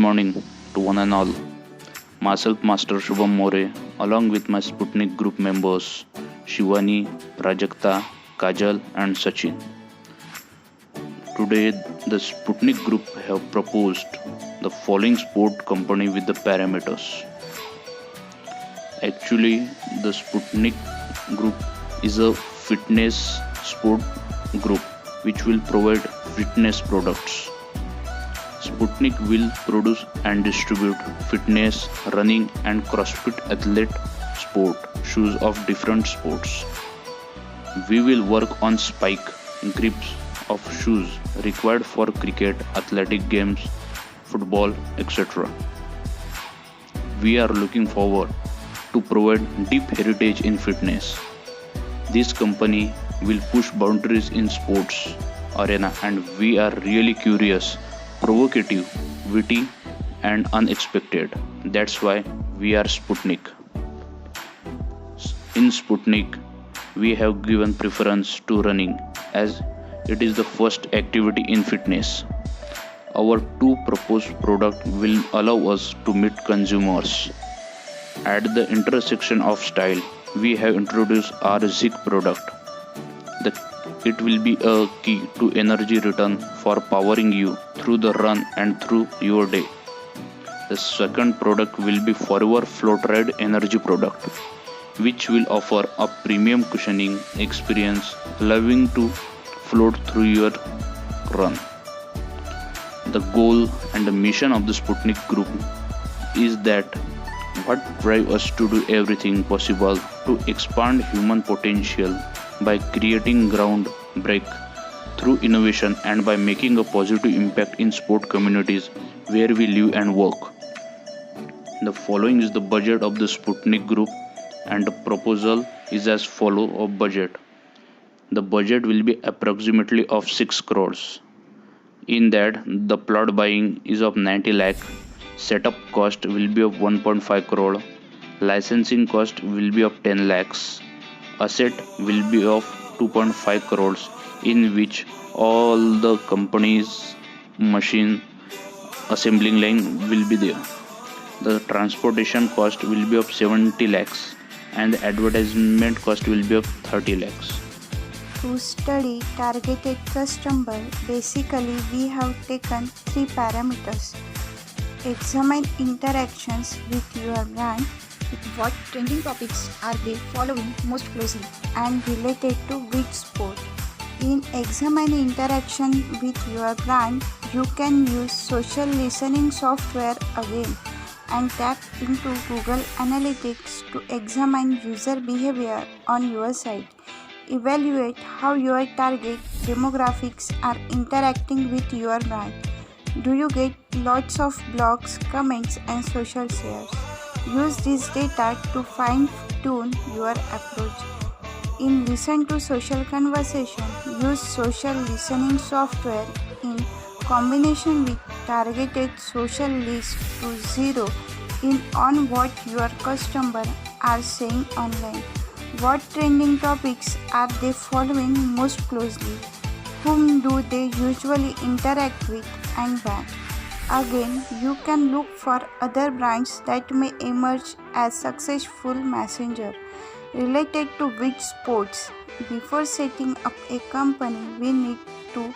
morning to one and all. Myself, Master Shubham More, along with my Sputnik group members Shivani, Prajakta, Kajal, and Sachin. Today, the Sputnik group have proposed the following sport company with the parameters. Actually, the Sputnik group is a fitness sport group which will provide fitness products. Sputnik will produce and distribute fitness, running, and CrossFit athlete sport shoes of different sports. We will work on spike grips of shoes required for cricket, athletic games, football, etc. We are looking forward to provide deep heritage in fitness. This company will push boundaries in sports arena and we are really curious, provocative, witty and unexpected. That's why we are Sputnik. In Sputnik, we have given preference to running as it is the first activity in fitness. Our two proposed products will allow us to meet consumers. At the intersection of style, we have introduced our Zik product. It will be a key to energy return for powering you through the run and through your day. The second product will be Forever Float Ride Energy product, which will offer a premium cushioning experience, allowing to float through your run. The goal and the mission of the Sputnik group is that what drives us to do everything possible to expand human potential by creating groundbreak through innovation and by making a positive impact in sport communities where we live and work. The following is the budget of the Sputnik group and the proposal is as follow of budget. The budget will be approximately of 6 crores. In that, the plot buying is of 90 lakh, setup cost will be of 1.5 crore, licensing cost will be of 10 lakhs, asset will be of 2.5 crores in which all the company's machine assembling line will be there. The transportation cost will be of 70 lakhs and the advertisement cost will be of 30 lakhs. To study targeted customer, basically we have taken 3 parameters. Examine interactions with your brand, what trending topics are they following most closely, and related to which sport. In examine interaction with your brand, you can use social listening software again and tap into Google Analytics to examine user behavior on your site. Evaluate how your target demographics are interacting with your brand. Do you get lots of blogs, comments, and social shares? Use this data to fine-tune your approach. In listen to social conversation, use social listening software in combination with targeted social list to zero in on what your customers are saying online. What trending topics are they following most closely? Whom do they usually interact with and why? Again, you can look for other brands that may emerge as successful messenger. Related to which sports? Before setting up a company, we need to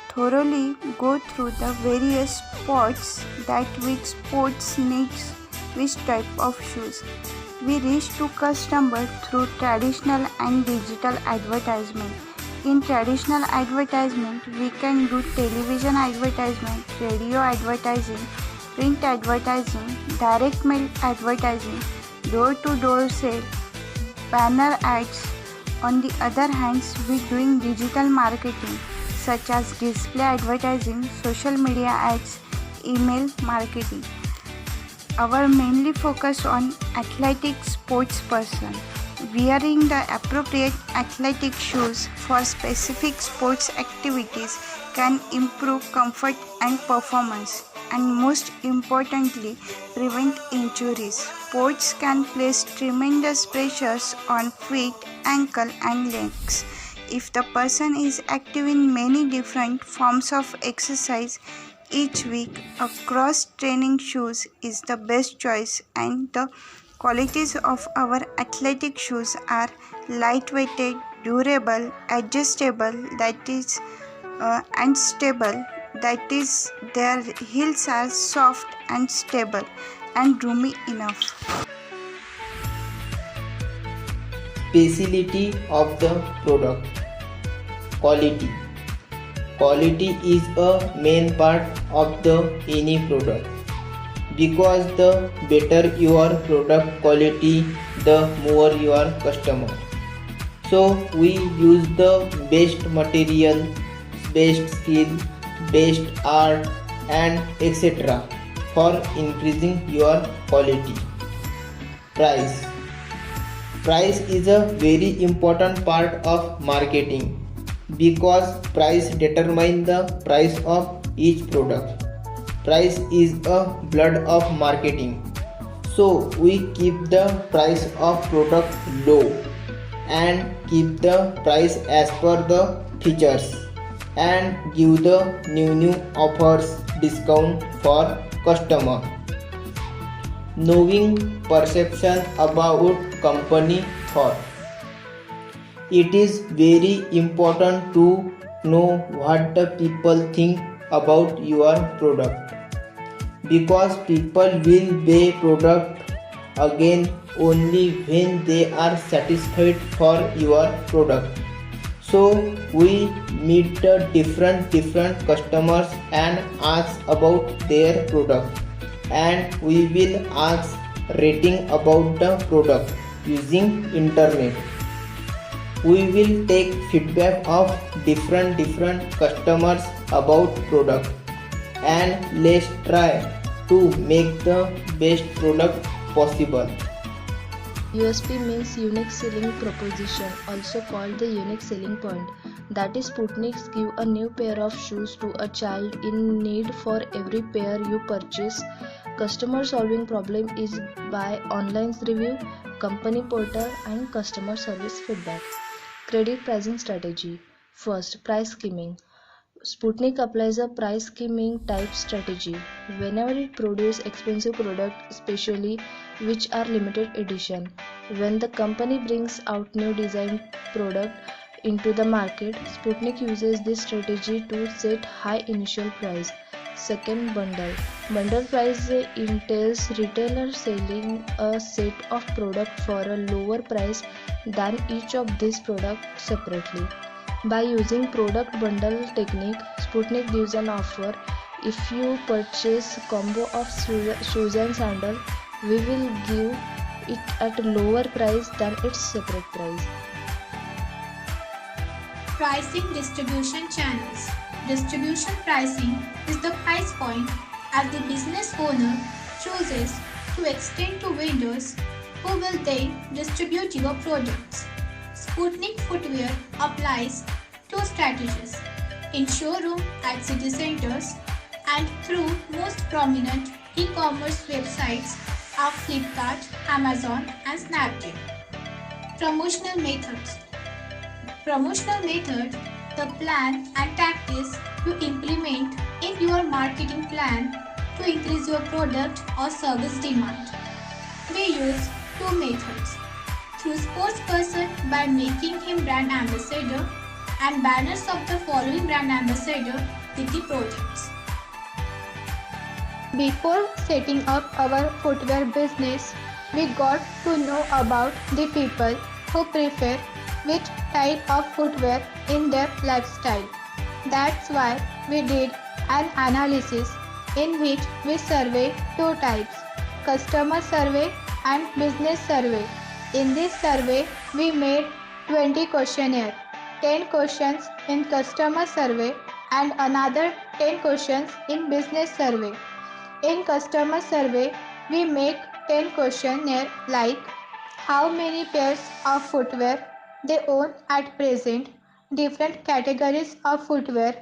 thoroughly go through the various sports that which sports needs which type of shoes. We reach to customer through traditional and digital advertisement. In traditional advertisement, we can do television advertisement, radio advertising, print advertising, direct mail advertising, door-to-door sale, banner ads. On the other hand, we doing digital marketing such as display advertising, social media ads, email marketing. Our mainly focus on athletic sports person. Wearing the appropriate athletic shoes for specific sports activities can improve comfort and performance, and most importantly, prevent injuries. Sports can place tremendous pressures on feet, ankle, and legs. If the person is active in many different forms of exercise, each week. A cross-training shoes is the best choice, and the qualities of our athletic shoes are lightweighted, durable, adjustable, and stable. That is, their heels are soft and stable and roomy enough. Speciality of the product. Quality. Quality is a main part of the any product, because the better your product quality, the more your customer. So we use the best material, best skill, best art, and etc. for increasing your quality. Price. Price is a very important part of marketing, because price determines the price of each product. Price is a blood of marketing. So we keep the price of product low and keep the price as per the features and give the new offers, discount for customer. Knowing perception about company thought. It is very important to know what the people think about your product, because people will buy product again only when they are satisfied for your product. So we meet the different customers and ask about their product, and we will ask rating about the product using internet. We will take feedback of different customers about product, and let's try to make the best product possible. USP means unique selling proposition, also called the unique selling point. That is, Sputniks give a new pair of shoes to a child in need for every pair you purchase. Customer solving problem is by online review, company portal, and customer service feedback. Credit pricing strategy. First, price skimming. Sputnik applies a price skimming type strategy whenever it produces expensive products, especially which are limited edition. When the company brings out new design product into the market, Sputnik uses this strategy to set high initial price. Second, bundle. Bundle price entails retailer selling a set of products for a lower price than each of these products separately. By using product bundle technique, Sputnik gives an offer. If you purchase combo of shoes and sandal, we will give it at a lower price than its separate price. Pricing distribution channels. Distribution pricing is the price point as the business owner chooses to extend to vendors who will then distribute your products. Sputnik Footwear applies two strategies: in showroom at city centers and through most prominent e-commerce websites of Flipkart, Amazon, and Snapdeal. Promotional methods. Promotional method, the plan and tactics you implement in your marketing plan to increase your product or service demand. We use two methods: through spokesperson by making him brand ambassador, and banners of the following brand ambassador with the products. Before setting up our footwear business, we got to know about the people who prefer which type of footwear in their lifestyle. That's why we did an analysis in which we survey two types: customer survey and business survey. In this survey, we made 20 questionnaires, 10 questions in customer survey and another 10 questions in business survey. In customer survey, we make 10 questionnaires like how many pairs of footwear they own at present, different categories of footwear,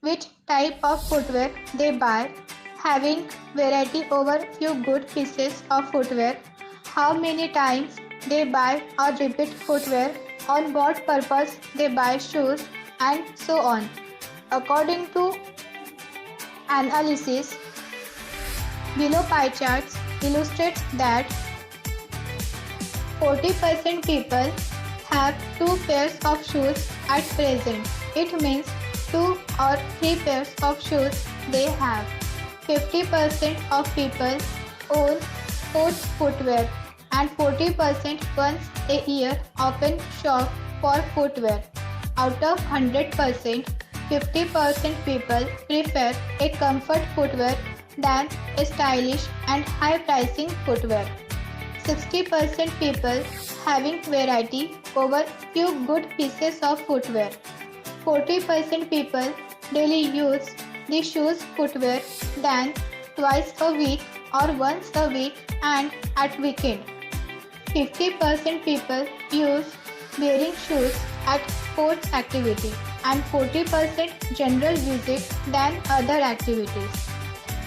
which type of footwear they buy, having variety over few good pieces of footwear, how many times they buy or repeat footwear, on what purpose they buy shoes, and so on. According to analysis below pie charts illustrates that 40% people have 2 pairs of shoes at present. It means 2 or 3 pairs of shoes they have. 50% of people own sports footwear and 40% once a year often shop for footwear. Out of 100%, 50% people prefer a comfort footwear than a stylish and high pricing footwear. 60% people having variety over few good pieces of footwear. 40% people daily use the shoes footwear than twice a week or once a week and at weekend. 50% people use wearing shoes at sports activity and 40% general visit than other activities.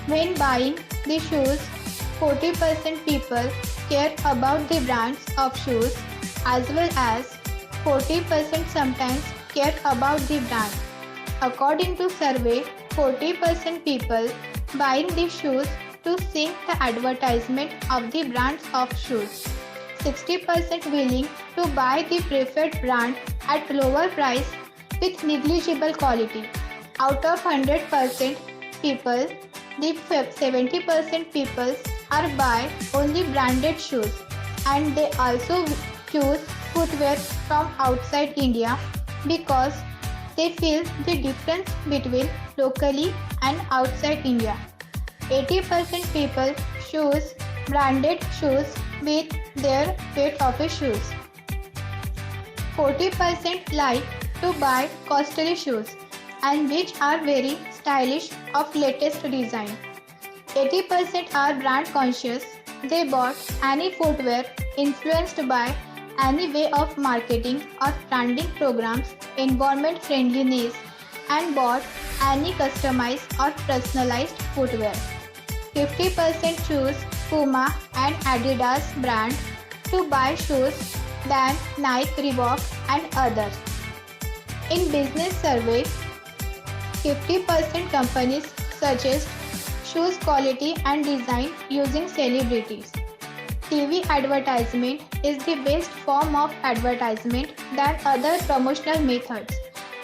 When buying the shoes, 40% people care about the brands of shoes as well as 40% sometimes care about the brand. According to survey, 40% people buying the shoes to sync the advertisement of the brands of shoes. 60% willing to buy the preferred brand at lower price with negligible quality. Out of 100% people, the 70% people are buy only branded shoes and they also choose footwear from outside India because they feel the difference between locally and outside India. 80% people choose branded shoes with their weight of a shoes. 40% like to buy costly shoes and which are very stylish of latest design. 80% are brand conscious. They bought any footwear influenced by any way of marketing or branding programs, environment friendliness, and bought any customized or personalized footwear. 50% choose Puma and Adidas brand to buy shoes than Nike, Reebok and others. In business survey, 50% companies suggest shoes quality and design using celebrities. TV advertisement is the best form of advertisement than other promotional methods,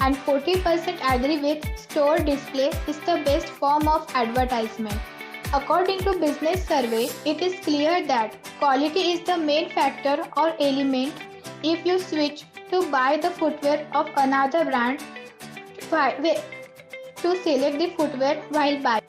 and 40% agree with store display is the best form of advertisement. According to business survey, it is clear that quality is the main factor or element if you switch to buy the footwear of another brand to select the footwear while buying.